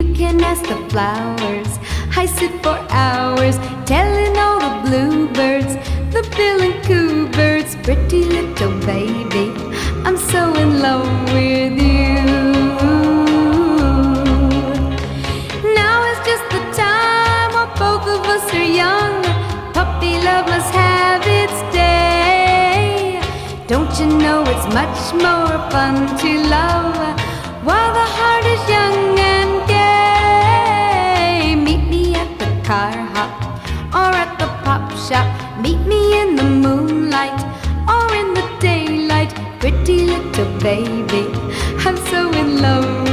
You can ask the flowers. I sit for hours telling all the bluebirds, the bill and coo birds, pretty little baby, I'm so in love with you. Now is just the time while both of us are young. Puppy love must have its day. Don't you know it's much more fun to love while the heart is young and gay? Meet me at the car hop or at the pop shop. Meet me in the moonlight or in the daylight. Pretty little baby, I'm so in love